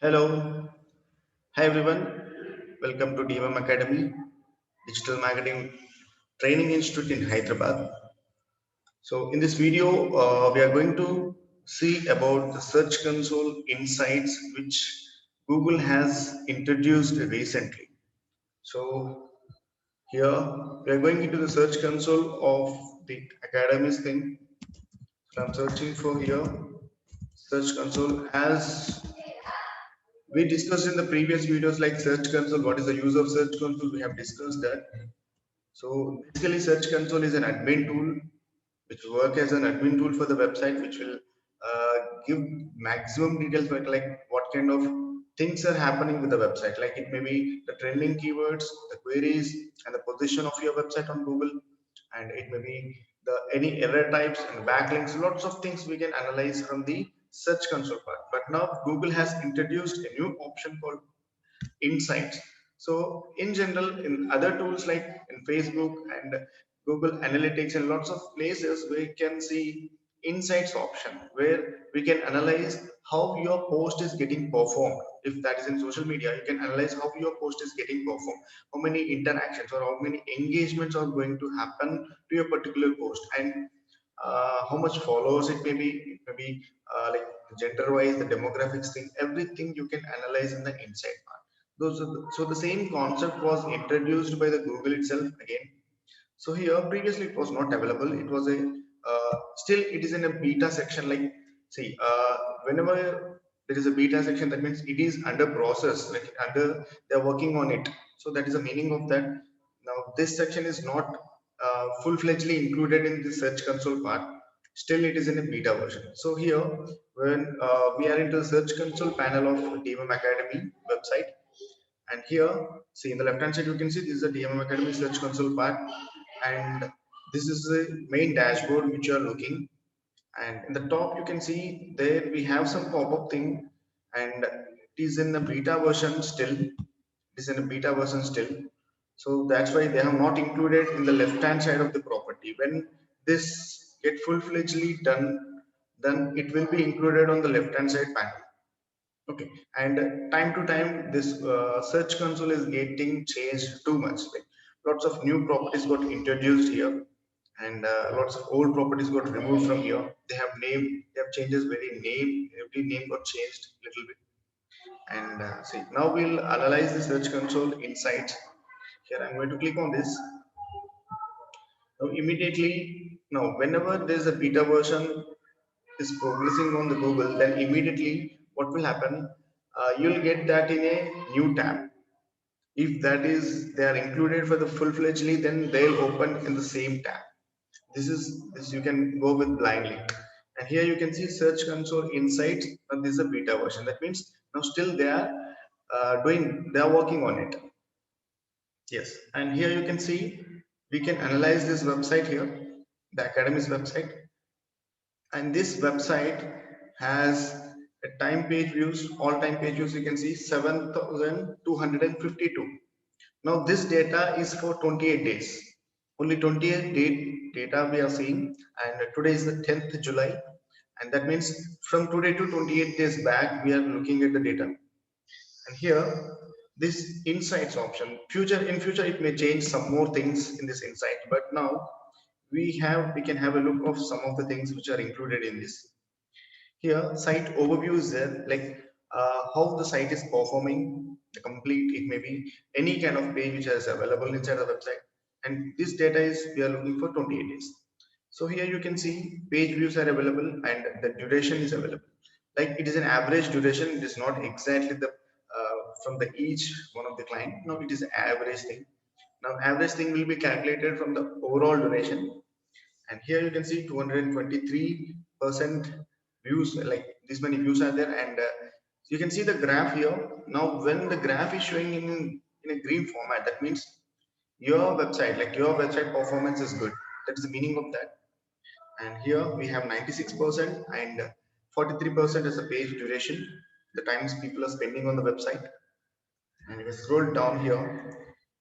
Hello, hi everyone. Welcome to DMM Academy, Digital Marketing Training Institute in Hyderabad. So, in this video, we are going to see about the Search Console insights which Google has introduced recently. So, here we are going into the Search Console of the Academy's thing. So, I'm searching for here Search Console as we discussed in the previous videos like Search Console. What is the use of Search Console? We have discussed that. So basically, Search Console is an admin tool which work as an admin tool for the website, which will give maximum details like what kind of things are happening with the website. Like it may be the trending keywords, the queries, and the position of your website on Google, and it may be the any error types and backlinks. Lots of things we can analyze from the Search Console part. But now Google has introduced a new option called insights. So in general, in other tools like in Facebook and Google Analytics and lots of places, we can see insights option where we can analyze how your post is getting performed. If that is in social media, you can analyze how your post is getting performed, how many interactions or how many engagements are going to happen to your particular post, and how much followers it may be like gender wise, the demographics thing, everything you can analyze in the insight part. So the same concept was introduced by the Google itself again. So here previously it was not available. It was a still it is in a beta section. Like see, whenever there is a beta section, that means it is under process. Like under they're working on it. So that is the meaning of that. Now this section is not full-fledgedly included in the Search Console part. Still, it is in a beta version. So here, when we are into the Search Console panel of DMM Academy website, and here, see in the left hand side, you can see this is the DMM Academy Search Console part, and this is the main dashboard which you are looking. And in the top, you can see there we have some pop-up thing, and it is in the beta version still. It is in a beta version still. So that's why they have not included in the left hand side of the property. When this get full-fledgedly done, then it will be included on the left hand side panel. Okay, and time to time, this Search Console is getting changed too much. Like lots of new properties got introduced here, and lots of old properties got removed from here. They have changes very name. Every name got changed a little bit. And see, now we'll analyze the Search Console insights. Here, I'm going to click on this. Now, immediately, now whenever there is a beta version is progressing on the Google, then immediately what will happen? You'll get that in a new tab. If that is they are included for the full-fledgedly, then they'll open in the same tab. This you can go with blindly. And here you can see Search Console Insights, and this is a beta version. That means now still they are they are working on it. Yes, and here you can see we can analyze this website here, the Academy's website, and this website has a time page views, all time page views you can see 7,252. Now this data is for 28 days. Only 28 data we are seeing, and today is the 10th July, and that means from today to 28 days back we are looking at the data. And here this insights option, future it may change some more things in this insight, but now we can have a look of some of the things which are included in this. Here site overview is there, like how the site is performing, the complete, it may be any kind of page which is available inside the website, and this data is we are looking for 28 days. So here you can see page views are available and the duration is available. Like it is an average duration, it is not exactly the from the each one of the client. No, it is an average thing. Now average thing will be calculated from the overall duration, and here you can see 223% views, like this many views are there. And you can see the graph here. Now when the graph is showing in a green format, that means your website, like your website performance is good. That is the meaning of that. And here we have 96% and 43% as a page duration, the times people are spending on the website. And if you scroll down here,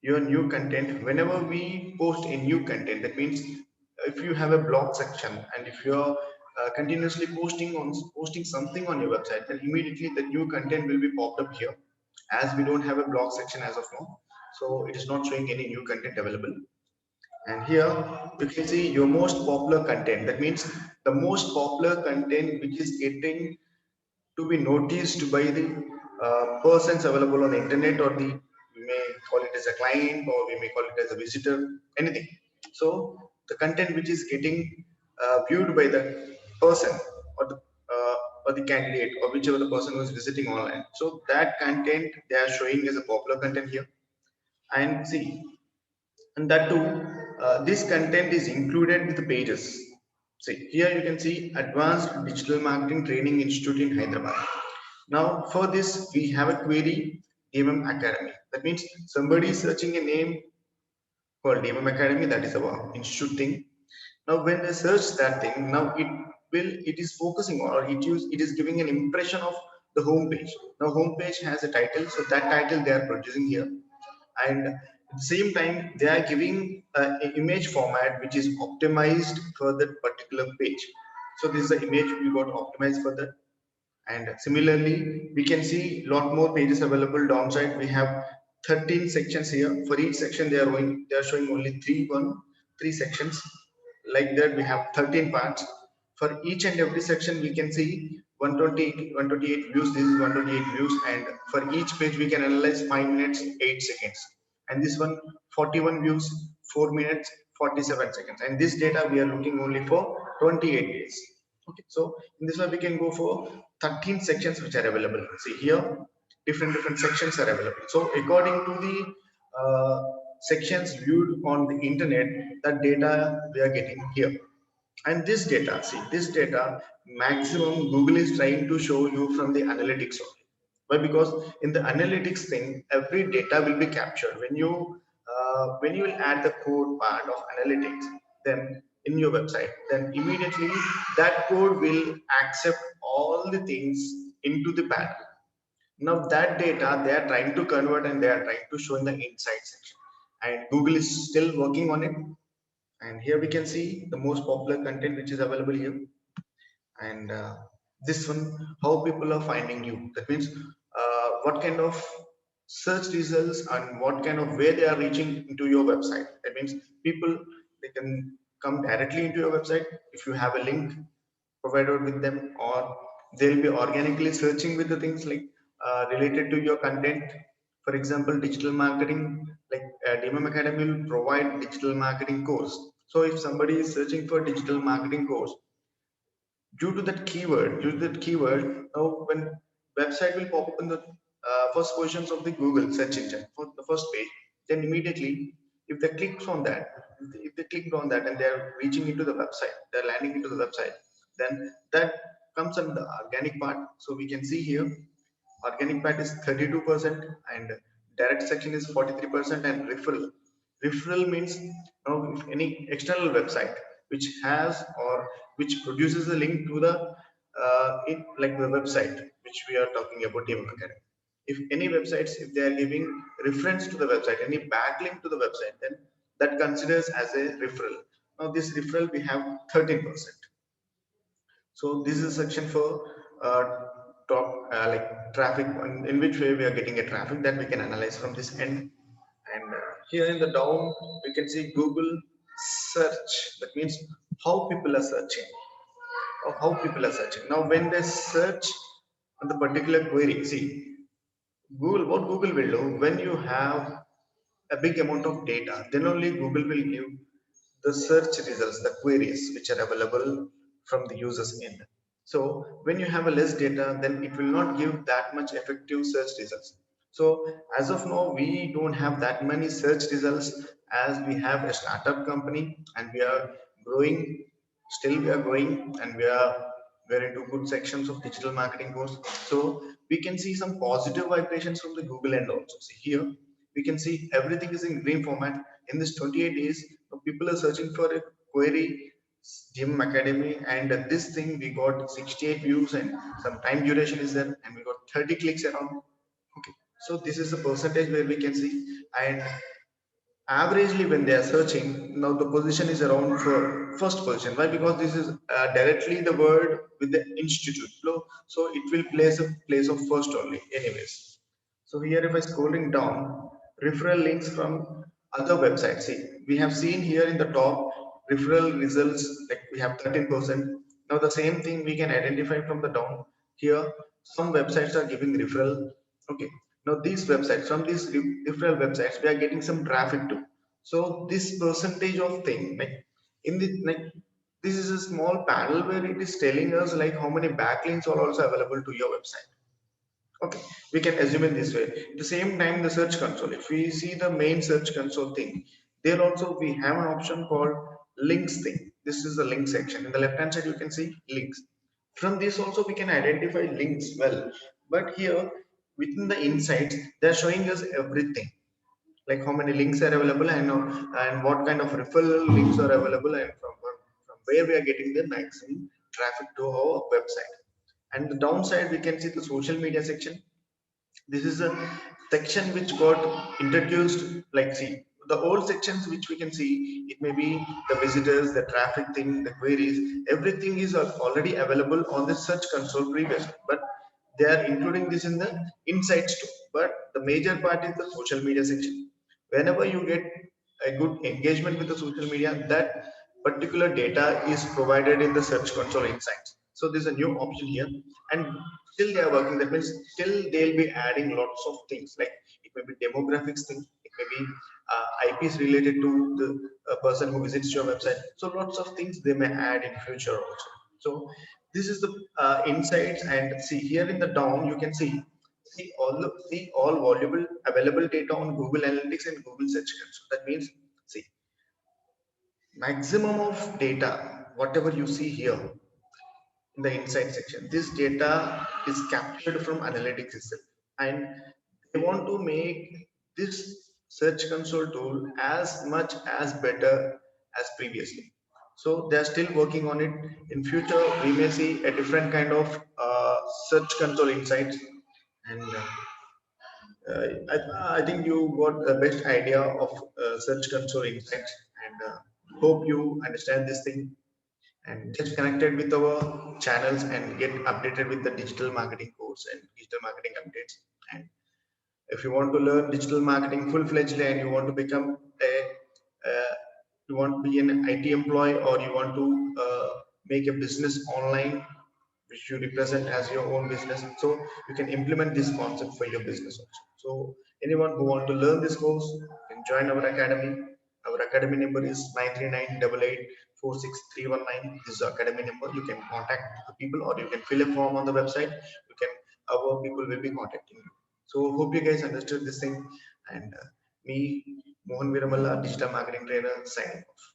your new content, whenever we post a new content, that means if you have a blog section and if you're continuously posting something on your website, then immediately the new content will be popped up here. As we don't have a blog section as of now, so it is not showing any new content available. And here you can see your most popular content. That means the most popular content which is getting to be noticed by the persons available on the internet, or the, we may call it as a client, or we may call it as a visitor, anything. So the content which is getting viewed by the person, or the candidate, or whichever the person who is visiting online, so that content they are showing as a popular content here. And see, and that too, this content is included with the pages. See, here you can see Advanced Digital Marketing Training Institute in Hyderabad. Now for this we have a query, DMM Academy. That means somebody is searching a name called DMM Academy, that is our institute thing. Now when they search that thing, now it is focusing on, or it is giving an impression of the home page. Now home page has a title, so that title they are producing here. And at the same time they are giving an image format which is optimized for that particular page. So this is the image we got optimized for that. And similarly we can see a lot more pages available downside. We have 13 sections here. For each section they are showing only three sections. Like that we have 13 parts. For each and every section we can see 128 views. This is 128 views, and for each page we can analyze 5 minutes 8 seconds. And this one 41 views, 4 minutes 47 seconds. And this data we are looking only for 28 days. Okay, so in this way we can go for 13 sections which are available. See here, different sections are available. So according to the sections viewed on the internet, that data we are getting here. And this data, see, this data maximum Google is trying to show you from the analytics only. Why? Because in the analytics thing, every data will be captured. When you will add the code part of analytics, then in your website, then immediately that code will accept all the things into the pattern. Now that data they are trying to convert, and they are trying to show in the insight section, and Google is still working on it. And here we can see the most popular content which is available here. And this one, how people are finding you. That means what kind of search results and what kind of way they are reaching into your website. That means people, they can come directly into your website if you have a link provided with them, or they'll be organically searching with the things like related to your content. For example, digital marketing, like DMM Academy will provide digital marketing course. So if somebody is searching for digital marketing course, due to that keyword, now when website will pop up in the first positions of the Google search engine for the first page, then immediately if they click on that, if they clicked on that and they're reaching into the website, they're landing into the website, then that comes under the organic part. So we can see here organic part is 32%, and direct section is 43%, and referral means, if any external website which has or which produces a link to the like the website which we are talking about, DMM Academy. If any websites, if they are giving reference to the website, any backlink to the website, then that considers as a referral. Now this referral we have 13%. So this is a section for top like traffic, in which way we are getting a traffic that we can analyze from this end. And here in the down we can see Google search. That means how people are searching, or how people are searching. Now when they search on the particular query, see, what Google will do, when you have a big amount of data, then only Google will give the search results, the queries which are available from the user's end. So when you have a less data, then it will not give that much effective search results. So as of now, we don't have that many search results, as we have a startup company and we are growing. Still we are growing, and we're into good sections of digital marketing course. So we can see some positive vibrations from the Google end also. See here, we can see everything is in green format. In this 28 days, people are searching for a query Gym Academy, and this thing we got 68 views, and some time duration is there, and we got 30 clicks around. Okay, so this is the percentage where we can see. And averagely when they are searching, now the position is around for first position. Why? Because this is directly the word with the institute, so it will place a place of first only anyways. So here if I scrolling down, referral links from other websites, see, we have seen here in the top referral results, like we have 13%. Now the same thing we can identify from the down here. Some websites are giving referral. Okay, now these websites, from these referral websites, we are getting some traffic too. So this percentage of thing, like in the like, this is a small panel where it is telling us like how many backlinks are also available to your website. Okay, we can assume in this way. At the same time, the search console, if we see the main search console thing, there also we have an option called links thing. This is the link section. In the left hand side, you can see links. From this also we can identify links well. But here within the insights, they're showing us everything, like how many links are available, and what kind of referral links are available, and from where we are getting the maximum traffic to our website. And the downside, we can see the social media section. This is a section which got introduced, like, see, the old sections which we can see, it may be the visitors, the traffic thing, the queries, everything is already available on the search console previously, but they are including this in the insights too. But the major part is the social media section. Whenever you get a good engagement with the social media, that particular data is provided in the search console insights. So there's a new option here, and still they are working. That means still they'll be adding lots of things, like it may be demographics thing, it may be IPs related to the person who visits your website. So lots of things they may add in future also. So this is the insights. And see here in the down, you can see all valuable available data on Google Analytics and Google Search Console. That means, see, maximum of data, whatever you see here in the insight section, this data is captured from analytics itself, and they want to make this search console tool as much as better as previously. So they are still working on it. In future, we may see a different kind of search console insights. And I think you got the best idea of search console insights, and hope you understand this thing, and get connected with our channels and get updated with the digital marketing course and digital marketing updates. And if you want to learn digital marketing full-fledged and you want to become a you want to be an IT employee, or you want to make a business online which you represent as your own business, so you can implement this concept for your business also. So anyone who want to learn this course can join our academy. Our academy number is 93988463319. This is our academy number. You can contact the people, or you can fill a form on the website. You can Our people will be contacting you. So hope you guys understood this thing. And me, Mohan Viramalla, digital marketing trainer, signing off.